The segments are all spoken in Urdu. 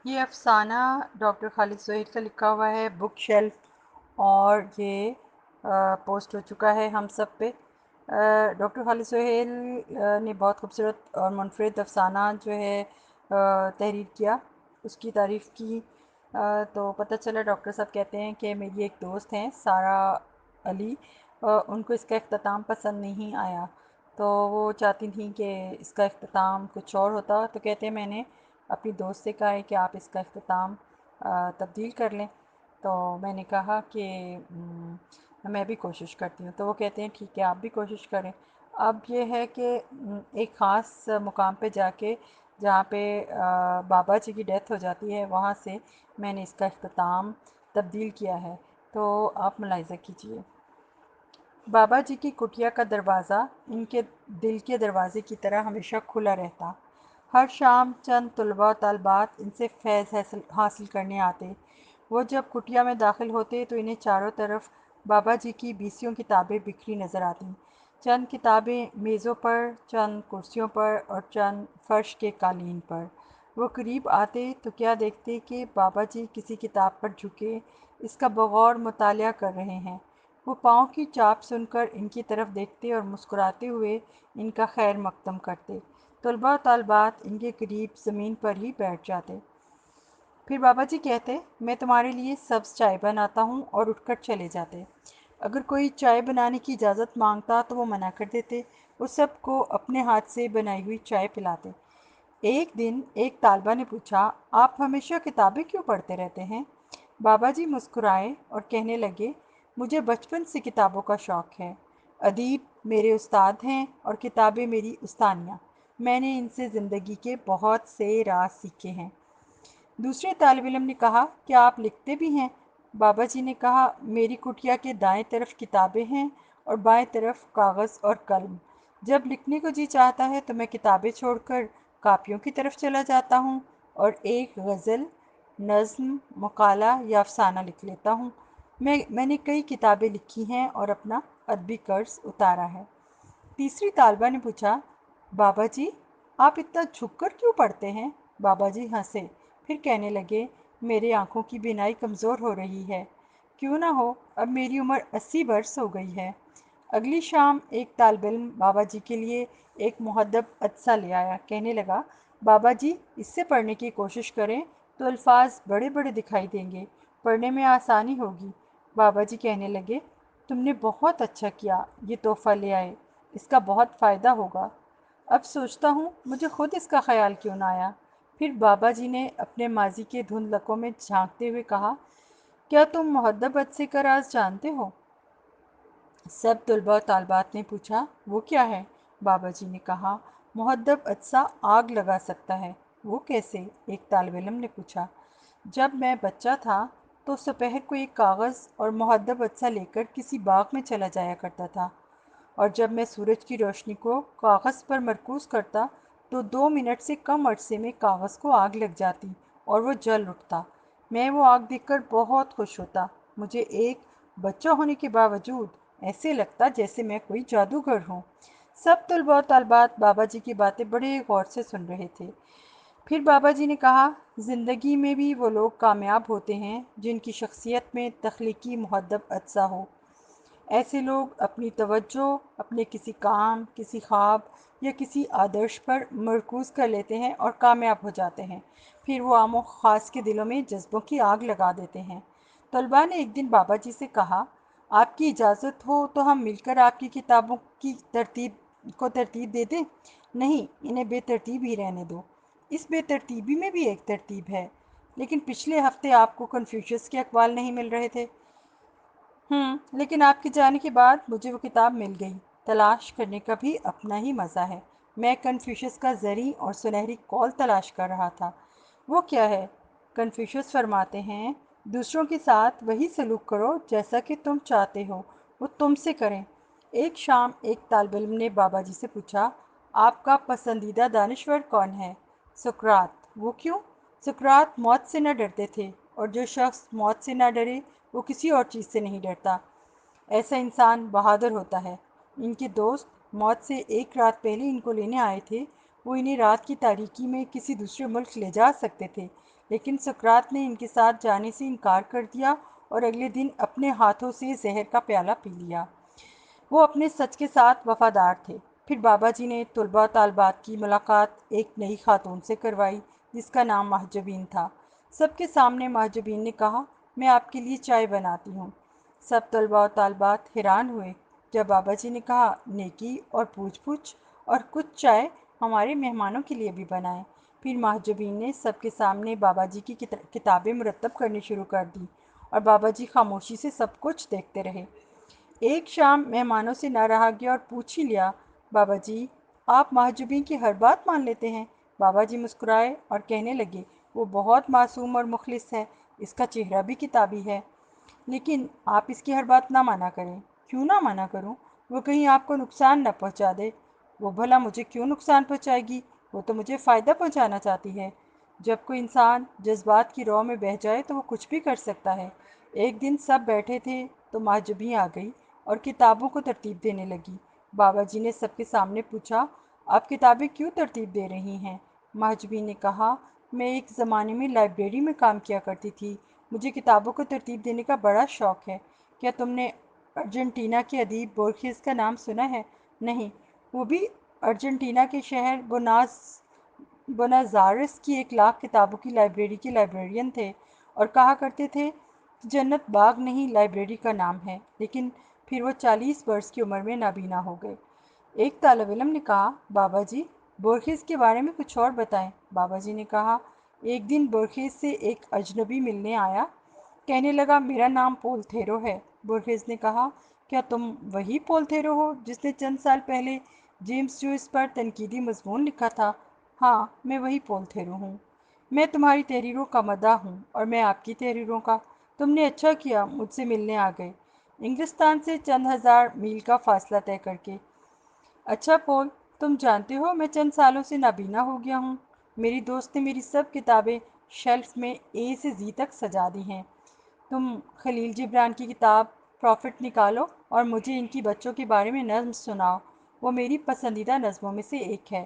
یہ افسانہ ڈاکٹر خالد سہیل کا لکھا ہوا ہے، بک شیلف، اور یہ پوسٹ ہو چکا ہے ہم سب پہ۔ ڈاکٹر خالد سہیل نے بہت خوبصورت اور منفرد افسانہ جو ہے تحریر کیا، اس کی تعریف کی۔ تو پتہ چلا ڈاکٹر صاحب کہتے ہیں کہ میری ایک دوست ہیں سارہ علی، ان کو اس کا اختتام پسند نہیں آیا، تو وہ چاہتی تھیں کہ اس کا اختتام کچھ اور ہوتا، تو کہتے ہیں میں نے اپنی دوست سے کہا ہے کہ آپ اس کا اختتام تبدیل کر لیں۔ تو میں نے کہا کہ میں بھی کوشش کرتی ہوں، تو وہ کہتے ہیں ٹھیک ہے آپ بھی کوشش کریں۔ اب یہ ہے کہ ایک خاص مقام پہ جا کے جہاں پہ بابا جی کی ڈیتھ ہو جاتی ہے، وہاں سے میں نے اس کا اختتام تبدیل کیا ہے، تو آپ ملاحظہ کیجئے۔ بابا جی کی کٹیا کا دروازہ ان کے دل کے دروازے کی طرح ہمیشہ کھلا رہتا۔ ہر شام چند طلباء و طالبات ان سے فیض حاصل کرنے آتے۔ وہ جب کٹیا میں داخل ہوتے تو انہیں چاروں طرف بابا جی کی بیسیوں کتابیں بکھری نظر آتیں۔ چند کتابیں میزوں پر، چند کرسیوں پر اور چند فرش کے قالین پر۔ وہ قریب آتے تو کیا دیکھتے کہ بابا جی کسی کتاب پر جھکے اس کا بغور مطالعہ کر رہے ہیں۔ وہ پاؤں کی چاپ سن کر ان کی طرف دیکھتے اور مسکراتے ہوئے ان کا خیر مقدم کرتے۔ طلباء و طالبات ان کے قریب زمین پر ہی بیٹھ جاتے۔ پھر بابا جی کہتے میں تمہارے لیے سبز چائے بناتا ہوں، اور اٹھ کر چلے جاتے۔ اگر کوئی چائے بنانے کی اجازت مانگتا تو وہ منع کر دیتے۔ وہ سب کو اپنے ہاتھ سے بنائی ہوئی چائے پلاتے۔ ایک دن ایک طالبہ نے پوچھا آپ ہمیشہ کتابیں کیوں پڑھتے رہتے ہیں؟ بابا جی مسکرائے اور کہنے لگے مجھے بچپن سے کتابوں کا شوق ہے۔ ادیب میرے استاد ہیں اور کتابیں میری استانیاں۔ میں نے ان سے زندگی کے بہت سے راز سیکھے ہیں۔ دوسرے طالب علم نے کہا کیا آپ لکھتے بھی ہیں؟ بابا جی نے کہا میری کٹیا کے دائیں طرف کتابیں ہیں اور بائیں طرف کاغذ اور قلم۔ جب لکھنے کو جی چاہتا ہے تو میں کتابیں چھوڑ کر کاپیوں کی طرف چلا جاتا ہوں اور ایک غزل، نظم، مقالہ یا افسانہ لکھ لیتا ہوں۔ میں نے کئی کتابیں لکھی ہیں اور اپنا ادبی قرض اتارا ہے۔ تیسری طالبہ نے پوچھا بابا جی آپ اتنا جھک کر کیوں پڑھتے ہیں؟ بابا جی ہنسے، پھر کہنے لگے میرے آنکھوں کی بینائی کمزور ہو رہی ہے۔ کیوں نہ ہو، اب میری عمر 80 برس ہو گئی ہے۔ اگلی شام ایک طالب علم بابا جی کے لیے ایک مہذب عدسہ لے آیا، کہنے لگا بابا جی اس سے پڑھنے کی کوشش کریں تو الفاظ بڑے بڑے دکھائی دیں گے، پڑھنے میں آسانی ہوگی۔ بابا جی کہنے لگے تم نے بہت اچھا کیا یہ تحفہ لے آئے، اس کا بہت فائدہ ہوگا۔ اب سوچتا ہوں مجھے خود اس کا خیال کیوں نہ آیا۔ پھر بابا جی نے اپنے ماضی کے دھندلکوں میں جھانکتے ہوئے کہا کیا تم مہذب عدسے کا راز جانتے ہو؟ سب طلباء و طالبات نے پوچھا وہ کیا ہے؟ بابا جی نے کہا مہذب عدسہ آگ لگا سکتا ہے۔ وہ کیسے؟ ایک طالب علم نے پوچھا۔ جب میں بچہ تھا تو دوپہر کو ایک کاغذ اور مہذب عدسہ لے کر کسی باغ میں چلا جایا کرتا تھا، اور جب میں سورج کی روشنی کو کاغذ پر مرکوز کرتا تو 2 منٹ سے کم عرصے میں کاغذ کو آگ لگ جاتی اور وہ جل اٹھتا۔ میں وہ آگ دیکھ کر بہت خوش ہوتا۔ مجھے ایک بچہ ہونے کے باوجود ایسے لگتا جیسے میں کوئی جادوگر ہوں۔ سب طلباء و طالبات بابا جی کی باتیں بڑے غور سے سن رہے تھے۔ پھر بابا جی نے کہا زندگی میں بھی وہ لوگ کامیاب ہوتے ہیں جن کی شخصیت میں تخلیقی مہذب عدسہ ہو۔ ایسے لوگ اپنی توجہ اپنے کسی کام، کسی خواب یا کسی آدرش پر مرکوز کر لیتے ہیں اور کامیاب ہو جاتے ہیں۔ پھر وہ عام و خاص کے دلوں میں جذبوں کی آگ لگا دیتے ہیں۔ طلباء نے ایک دن بابا جی سے کہا آپ کی اجازت ہو تو ہم مل کر آپ کی کتابوں کی ترتیب دے دیں؟ نہیں، انہیں بے ترتیب ہی رہنے دو۔ اس بے ترتیبی میں بھی ایک ترتیب ہے۔ لیکن پچھلے ہفتے آپ کو کنفیوشس کے اقوال نہیں مل رہے تھے۔ لیکن آپ کے جانے کے بعد مجھے وہ کتاب مل گئی۔ تلاش کرنے کا بھی اپنا ہی مزہ ہے۔ میں کنفیوشس کا زرعی اور سنہری قول تلاش کر رہا تھا۔ وہ کیا ہے؟ کنفیوشس فرماتے ہیں دوسروں کے ساتھ وہی سلوک کرو جیسا کہ تم چاہتے ہو وہ تم سے کریں۔ ایک شام ایک طالب علم نے بابا جی سے پوچھا آپ کا پسندیدہ دانشور کون ہے؟ سقراط۔ وہ کیوں؟ سقراط موت سے نہ ڈرتے تھے، اور جو شخص موت سے نہ ڈرے وہ کسی اور چیز سے نہیں ڈرتا۔ ایسا انسان بہادر ہوتا ہے۔ ان کے دوست موت سے ایک رات پہلے ان کو لینے آئے تھے وہ انہیں رات کی تاریکی میں کسی دوسرے ملک لے جا سکتے تھے، لیکن سقراط نے ان کے ساتھ جانے سے انکار کر دیا اور اگلے دن اپنے ہاتھوں سے زہر کا پیالہ پی لیا۔ وہ اپنے سچ کے ساتھ وفادار تھے۔ پھر بابا جی نے طلباء طالبات کی ملاقات ایک نئی خاتون سے کروائی جس کا نام مہجبین تھا۔ سب کے سامنے مہجبین نے کہا، میں آپ کے لیے چائے بناتی ہوں۔ سب طلباء و طالبات حیران ہوئے جب بابا جی نے کہا، نیکی اور پوچھ پوچھ اور کچھ چائے ہمارے مہمانوں کے لیے بھی بنائیں۔ پھر مہجبین نے سب کے سامنے بابا جی کی کتابیں مرتب کرنی شروع کر دی اور بابا جی خاموشی سے سب کچھ دیکھتے رہے۔ ایک شام مہمانوں سے نہ رہا گیا اور پوچھ ہی لیا، بابا جی آپ مہجبین کی ہر بات مان لیتے ہیں؟ بابا جی مسکرائے اور کہنے لگے، وہ بہت معصوم اور مخلص ہے، اس کا چہرہ بھی کتابی ہے، لیکن آپ اس کی ہر بات نہ مانا کریں۔ کیوں نہ مانا کروں؟ وہ کہیں آپ کو نقصان نہ پہنچا دے۔ وہ بھلا مجھے کیوں نقصان پہنچائے گی؟ وہ تو مجھے فائدہ پہنچانا چاہتی ہے۔ جب کوئی انسان جذبات کی رو میں بہہ جائے تو وہ کچھ بھی کر سکتا ہے۔ ایک دن سب بیٹھے تھے تو مہجبین آ گئی اور کتابوں کو ترتیب دینے لگی۔ بابا جی نے سب کے سامنے پوچھا، آپ کتابیں کیوں ترتیب دے رہی ہیں؟ مہجبین نے کہا، میں ایک زمانے میں لائبریری میں کام کیا کرتی تھی، مجھے کتابوں کو ترتیب دینے کا بڑا شوق ہے۔ کیا تم نے ارجنٹینا کے ادیب بورخیس کا نام سنا ہے؟ نہیں، وہ بھی ارجنٹینا کے شہر بونازارس کی 1,00,000 کتابوں کی لائبریری کے لائبریرین تھے اور کہا کرتے تھے کہ جنت باغ نہیں لائبریری کا نام ہے، لیکن پھر وہ 40 برس کی عمر میں نابینا ہو گئے۔ ایک طالب علم نے کہا، بابا جی بورخیس کے بارے میں کچھ اور بتائیں۔ بابا جی نے کہا، ایک دن بورخیس سے ایک اجنبی ملنے آیا، کہنے لگا، میرا نام پول تھیرو ہے۔ بورخیس نے کہا، کیا تم وہی پول تھیرو ہو جس نے چند سال پہلے جیمز جوئس پر تنقیدی مضمون لکھا تھا؟ ہاں، میں وہی پول تھیرو ہوں۔ میں تمہاری تحریروں کا مداح ہوں اور میں آپ کی تحریروں کا۔ تم نے اچھا کیا مجھ سے ملنے آ گئے، انگلستان سے چند ہزار میل کا فاصلہ طے کر کے۔ اچھا پول، تم جانتے ہو میں چند سالوں سے نابینا ہو گیا ہوں۔ میری دوست نے میری سب کتابیں شیلف میں اے سے زی تک سجا دی ہیں۔ تم خلیل جبران کی کتاب پروفٹ نکالو اور مجھے ان کی بچوں کے بارے میں نظم سناؤ، وہ میری پسندیدہ نظموں میں سے ایک ہے۔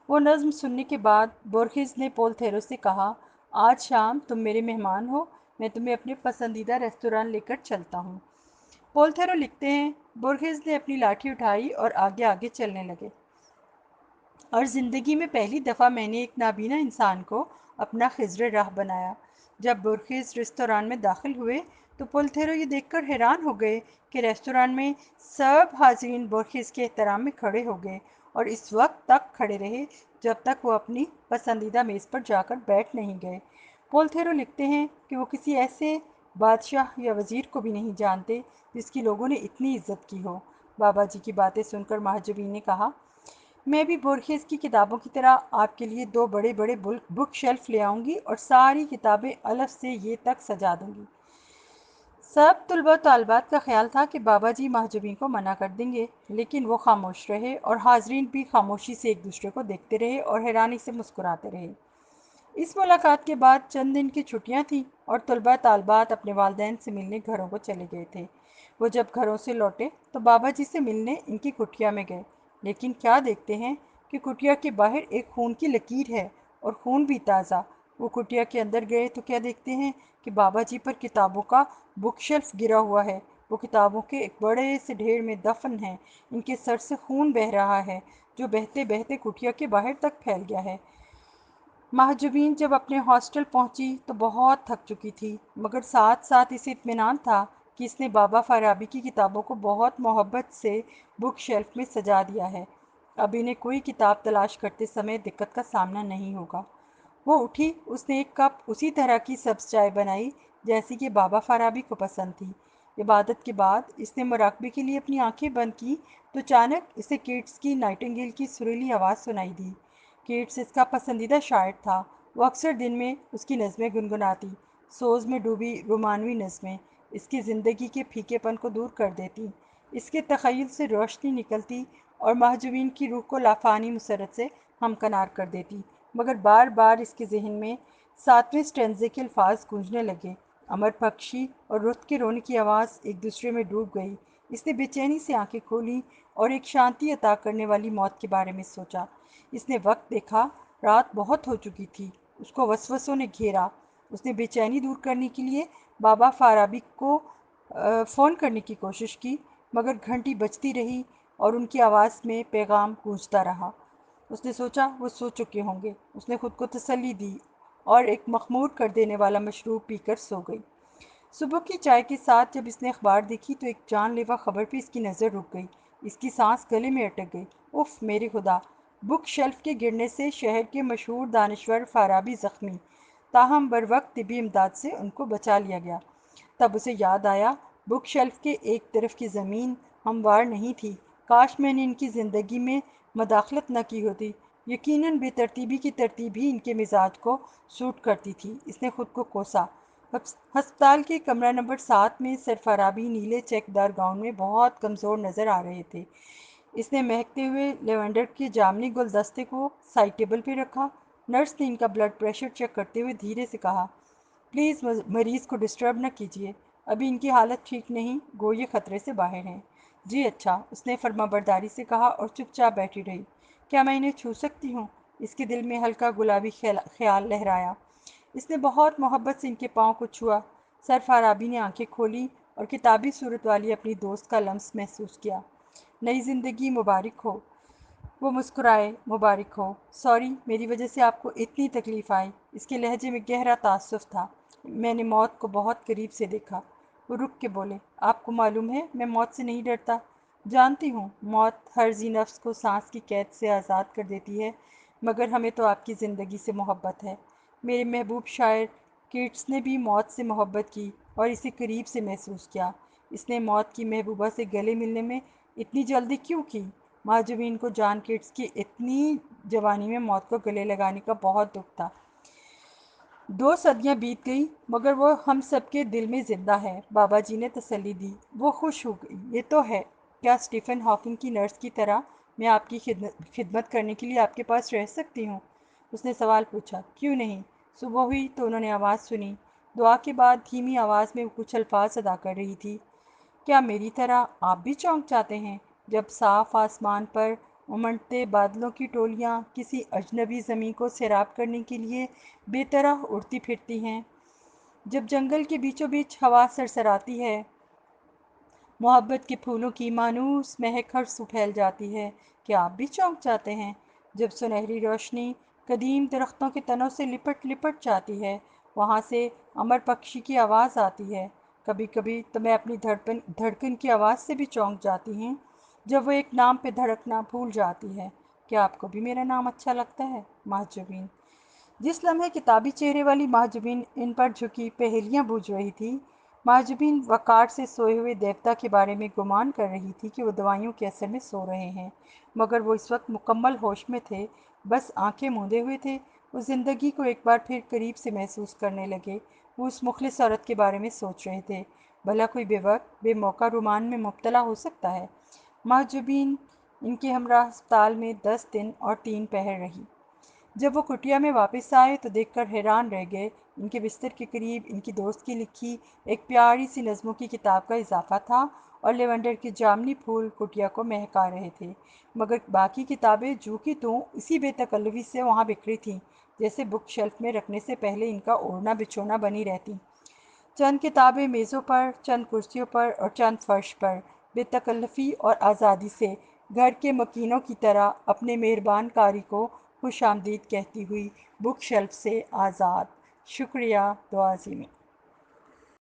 وہ نظم سننے کے بعد بورخیس نے پول تھیرو سے کہا، آج شام تم میرے مہمان ہو، میں تمہیں اپنے پسندیدہ ریستوران لے کر چلتا ہوں۔ پول تھیرو لکھتے ہیں، بورخیس نے اپنی لاٹھی اٹھائی اور آگے آگے چلنے لگے، اور زندگی میں پہلی دفعہ میں نے ایک نابینا انسان کو اپنا خضر راہ بنایا۔ جب بورخیس ریستوران میں داخل ہوئے تو پول تھیرو یہ دیکھ کر حیران ہو گئے کہ ریستوران میں سب حاضرین بورخیس کے احترام میں کھڑے ہو گئے اور اس وقت تک کھڑے رہے جب تک وہ اپنی پسندیدہ میز پر جا کر بیٹھ نہیں گئے۔ پول تھیرو لکھتے ہیں کہ وہ کسی ایسے بادشاہ یا وزیر کو بھی نہیں جانتے جس کی لوگوں نے اتنی عزت کی ہو۔ بابا جی کی باتیں سن کر مہجبین نے کہا، میں بھی بورخیس کی کتابوں کی طرح آپ کے لیے 2 بڑے بڑے بک شیلف لے آؤں گی اور ساری کتابیں الف سے یہ تک سجا دوں گی۔ سب طلباء طالبات کا خیال تھا کہ بابا جی مہجبین کو منع کر دیں گے، لیکن وہ خاموش رہے اور حاضرین بھی خاموشی سے ایک دوسرے کو دیکھتے رہے اور حیرانی سے مسکراتے رہے۔ اس ملاقات کے بعد چند دن کی چھٹیاں تھیں اور طلباء طالبات اپنے والدین سے ملنے گھروں کو چلے گئے تھے۔ وہ جب گھروں سے لوٹے تو بابا جی سے ملنے ان کی کٹیا میں گئے، لیکن کیا دیکھتے ہیں کہ کٹیا کے باہر ایک خون کی لکیر ہے اور خون بھی تازہ۔ وہ کٹیا کے اندر گئے تو کیا دیکھتے ہیں کہ بابا جی پر کتابوں کا بک شیلف گرا ہوا ہے، وہ کتابوں کے ایک بڑے سے ڈھیر میں دفن ہیں، ان کے سر سے خون بہہ رہا ہے جو بہتے بہتے کٹیا کے باہر تک پھیل گیا ہے۔ مہجبین جب اپنے ہاسٹل پہنچی تو بہت تھک چکی تھی، مگر ساتھ ساتھ اسے اطمینان تھا کہ اس نے بابا فارابی کی کتابوں کو بہت محبت سے بک شیلف میں سجا دیا ہے، اب انہیں کوئی کتاب تلاش کرتے سمے دقت کا سامنا نہیں ہوگا۔ وہ اٹھی، اس نے ایک کپ اسی طرح کی سبز چائے بنائی جیسی کہ بابا فارابی کو پسند تھی۔ عبادت کے بعد اس نے مراقبے کے لیے اپنی آنکھیں بند کی تو اچانک اسے کیٹس کی نائٹنگیل کی سریلی آواز سنائی دی۔ کیٹس اس کا پسندیدہ شاعر تھا، وہ اکثر دن میں اس کی نظمیں گنگناتی، سوز میں ڈوبی رومانوی نظمیں، اس کی زندگی کے پھیکے پن کو دور کر دیتی، اس کے تخیل سے روشنی نکلتی اور مہجوین کی روح کو لافانی مسرت سے ہمکنار کر دیتی، مگر بار بار اس کے ذہن میں 7ویں سٹینزے کے الفاظ گونجنے لگے، امر پکشی اور رت کے رونے کی آواز ایک دوسرے میں ڈوب گئی۔ اس نے بے چینی سے آنکھیں کھولیں اور ایک شانتی عطا کرنے والی موت کے بارے میں سوچا۔ اس نے وقت دیکھا، رات بہت ہو چکی تھی۔ اس کو وسوسوں نے گھیرا۔ اس نے بے چینی دور کرنے کے لیے بابا فارابی کو فون کرنے کی کوشش کی، مگر گھنٹی بجتی رہی اور ان کی آواز میں پیغام گونجتا رہا۔ اس نے سوچا وہ سو چکے ہوں گے۔ اس نے خود کو تسلی دی اور ایک مخمور کر دینے والا مشروب پی کر سو گئی۔ صبح کی چائے کے ساتھ جب اس نے اخبار دیکھی تو ایک جان لیوا خبر پہ اس کی نظر رک گئی۔ اس کی سانس گلے میں اٹک گئی۔ اف میرے خدا! بک شیلف کے گرنے سے شہر کے مشہور دانشور فارابی زخمی، تاہم بروقت طبی امداد سے ان کو بچا لیا گیا۔ تب اسے یاد آیا، بک شیلف کے ایک طرف کی زمین ہموار نہیں تھی۔ کاش میں نے ان کی زندگی میں مداخلت نہ کی ہوتی۔ یقیناً بے ترتیبی کی ترتیب ہی ان کے مزاج کو سوٹ کرتی تھی۔ اس نے خود کو کوسا۔ ہسپتال کے کمرہ نمبر 7 میں سر فارابی نیلے چیک دار گاؤن میں بہت کمزور نظر آ رہے تھے۔ اس نے مہکتے ہوئے لیونڈر کے جامنی گلدستے کو سائڈ ٹیبل پہ رکھا۔ نرس نے ان کا بلڈ پریشر چیک کرتے ہوئے دھیرے سے کہا، پلیز مریض کو ڈسٹرب نہ کیجیے، ابھی ان کی حالت ٹھیک نہیں، گو یہ خطرے سے باہر ہیں۔ جی اچھا، اس نے فرما برداری سے کہا اور چپ چاپ بیٹھی رہی۔ کیا میں انہیں چھو سکتی ہوں؟ اس کے دل میں ہلکا گلابی خیال لہرایا۔ اس نے بہت محبت سے ان کے پاؤں کو چھوا۔ سر فارابی نے آنکھیں کھولی اور کتابی صورت والی اپنی دوست کا لمس محسوس کیا۔ نئی زندگی مبارک ہو۔ وہ مسکرائے، مبارک ہو۔ سوری، میری وجہ سے آپ کو اتنی تکلیف آئی۔ اس کے لہجے میں گہرا تاسف تھا۔ میں نے موت کو بہت قریب سے دیکھا۔ وہ رک کے بولے، آپ کو معلوم ہے میں موت سے نہیں ڈرتا۔ جانتی ہوں، موت ہر ذی نفس کو سانس کی قید سے آزاد کر دیتی ہے، مگر ہمیں تو آپ کی زندگی سے محبت ہے۔ میرے محبوب شاعر کیٹس نے بھی موت سے محبت کی اور اسے قریب سے محسوس کیا۔ اس نے موت کی محبوبہ سے گلے ملنے میں اتنی جلدی کیوں کی؟ مہاجبین کو جان کیٹس کی اتنی جوانی میں موت کو گلے لگانے کا بہت دکھ تھا۔ 2 صدیاں بیت گئی مگر وہ ہم سب کے دل میں زندہ ہے، بابا جی نے تسلی دی۔ وہ خوش ہو گئی۔ یہ تو ہے، کیا اسٹیفن ہاکنگ کی نرس کی طرح میں آپ کی خدمت کرنے کے لیے آپ کے پاس رہ سکتی ہوں؟ اس نے سوال پوچھا۔ کیوں نہیں؟ صبح ہوئی تو انہوں نے آواز سنی۔ دعا کے بعد دھیمی آواز میں وہ کچھ الفاظ ادا کر رہی تھی۔ کیا میری طرح آپ بھی چونک جاتے ہیں جب صاف آسمان پر امنڈتے بادلوں کی ٹولیاں کسی اجنبی زمین کو سیراب کرنے کے لیے بے طرح اڑتی پھرتی ہیں؟ جب جنگل کے بیچوں بیچ ہوا سرسراتی ہے، محبت کے پھولوں کی مانوس مہک ہر سو پھیل جاتی ہے، کیا آپ بھی چونک جاتے ہیں؟ جب سنہری روشنی قدیم درختوں کے تنوں سے لپٹ لپٹ جاتی ہے، وہاں سے امر پکشی کی آواز آتی ہے، کبھی کبھی تو میں اپنی دھڑکن کی آواز سے بھی چونک جاتی ہوں جب وہ ایک نام پہ دھڑکنا بھول جاتی ہے۔ کیا آپ کو بھی میرا نام اچھا لگتا ہے؟ مہجوبین۔ جس لمحے کتابی چہرے والی مہجوبین ان پر جھکی پہیلیاں بوجھ رہی تھی، مہجوبین وقار سے سوئے ہوئے دیوتا کے بارے میں گمان کر رہی تھی کہ وہ دوائیوں کے اثر میں سو رہے ہیں، مگر وہ اس وقت مکمل ہوش میں تھے، بس آنکھیں موندے ہوئے تھے۔ وہ زندگی کو ایک بار پھر قریب سے محسوس کرنے لگے۔ وہ اس مخلص عورت کے بارے میں سوچ رہے تھے، بھلا کوئی بے وقت بے موقع رومان میں مبتلا ہو سکتا ہے؟ مہجوبین ان کے ہمراہ ہسپتال میں 10 دن اور 3 پہر رہی۔ جب وہ کٹیا میں واپس آئے تو دیکھ کر حیران رہ گئے۔ ان کے بستر کے قریب ان کی دوست کی لکھی ایک پیاری سی نظموں کی کتاب کا اضافہ تھا اور لیونڈر کے جامنی پھول کٹیا کو مہکا رہے تھے، مگر باقی کتابیں جو کی توں اسی بے تکلفی سے وہاں بکھری تھیں جیسے بک شیلف میں رکھنے سے پہلے ان کا اوڑھنا بچھونا بنی رہتی۔ چند کتابیں میزوں پر، چند کرسیوں پر اور چند فرش پر، بے تکلفی اور آزادی سے گھر کے مکینوں کی طرح اپنے مہربان کاری کو خوش آمدید کہتی ہوئی بک شیلف سے آزاد۔ شکریہ، دعا عظیمی۔